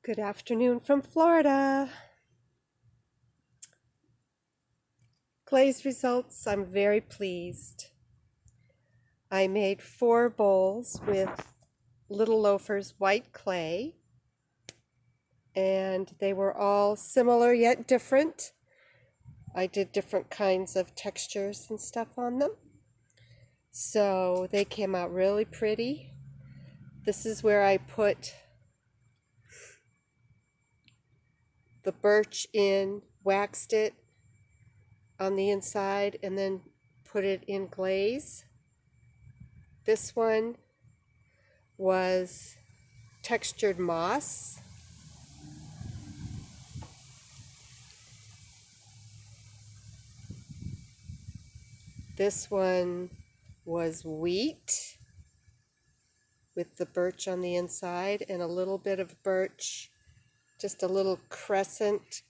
Good afternoon from Florida. Glaze results, I'm very pleased. I made 4 bowls with Little Loafers white clay, and they were all similar yet different. I did different kinds of textures and stuff on them, so they came out really pretty. This is where I put the birch in, waxed it on the inside, and then put it in glaze. This one was textured moss. This one was wheat with the birch on the inside and a little bit of birch, just a little crescent,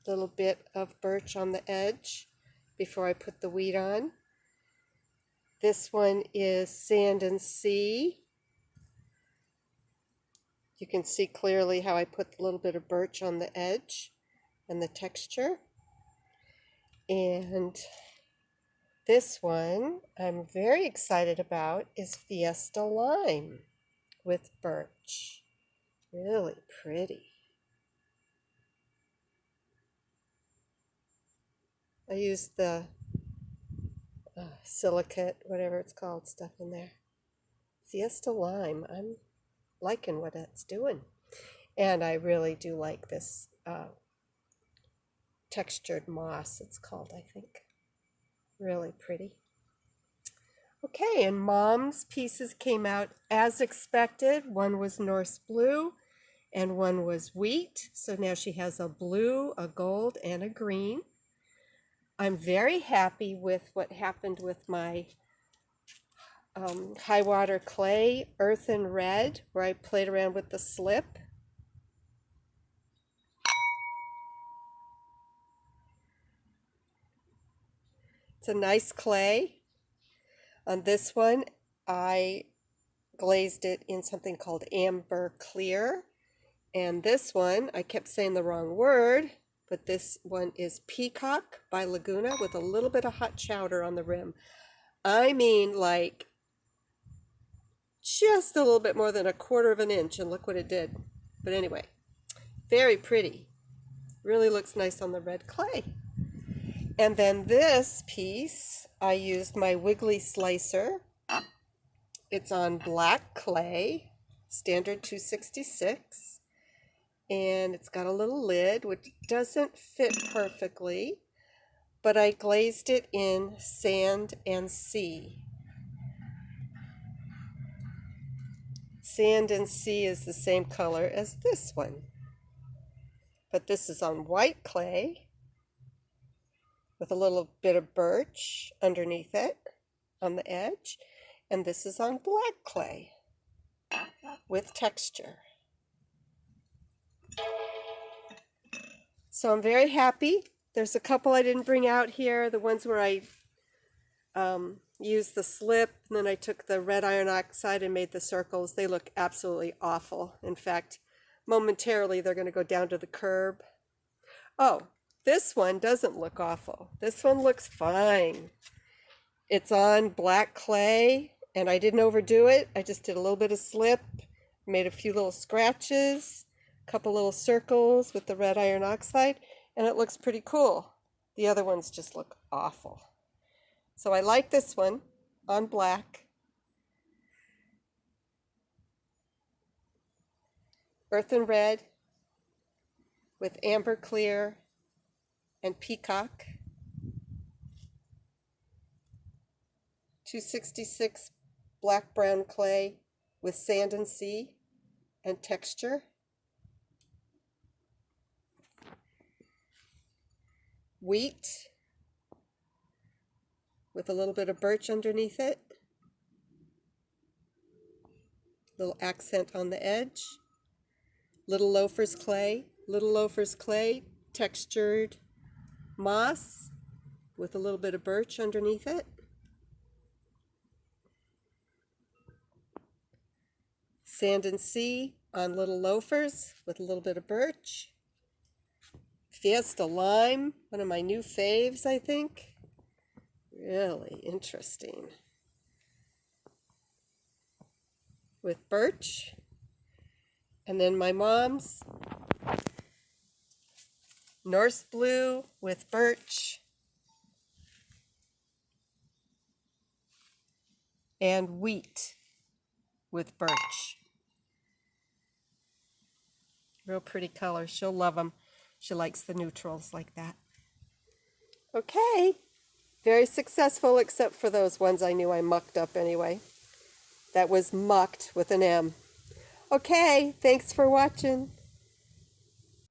little bit of birch on the edge before I put the wheat on. This one is sand and sea. You can see clearly how I put a little bit of birch on the edge and the texture. And this one I'm very excited about is Fiesta Lime with birch. Really pretty. I used the silicate, whatever it's called, stuff in there. Fiesta Lime, I'm liking what it's doing. And I really do like this textured moss, it's called, I think. Really pretty. Okay, and Mom's pieces came out as expected. One was Norse Blue and one was wheat. So now she has a blue, a gold, and a green. I'm very happy with what happened with my high water clay, Earthen Red, where I played around with the slip. It's a nice clay. On this one, I glazed it in something called amber clear. And this one, I kept saying the wrong word, but this one is Peacock by Laguna with a little bit of hot chowder on the rim. I mean, like, just a little bit more than 1/4 of an inch, and look what it did. But anyway, very pretty. Really looks nice on the red clay. And then this piece, I used my Wiggly slicer. It's on black clay, standard 266. And it's got a little lid, which doesn't fit perfectly, but I glazed it in sand and sea. Sand and sea is the same color as this one, but this is on white clay with a little bit of birch underneath it on the edge, and this is on black clay with texture. So I'm very happy. There's a couple I didn't bring out here, the ones where I used the slip, and then I took the red iron oxide and made the circles. They look absolutely awful. In fact, momentarily they're going to go down to the curb. Oh, this one doesn't look awful. This one looks fine. It's on black clay, and I didn't overdo it. I just did a little bit of slip, made a few little scratches, a couple little circles with the red iron oxide, and it looks pretty cool. The other ones just look awful. So I like this one on black. Earthen Red with amber clear and Peacock. 266 black brown clay with sand and sea and texture. Wheat with a little bit of birch underneath it. Little accent on the edge. Little Loafers clay. Little Loafers clay, textured moss with a little bit of birch underneath it. Sand and sea on little loafers with a little bit of birch. Fiesta Lime, one of my new faves, I think. Really interesting. With birch. And then my mom's Norse Blue with birch. And wheat with birch. Real pretty colors. She'll love them. She likes the neutrals like that. Okay. Very successful except for those ones I knew I mucked up anyway. That was mucked with an M. Okay. Thanks for watching.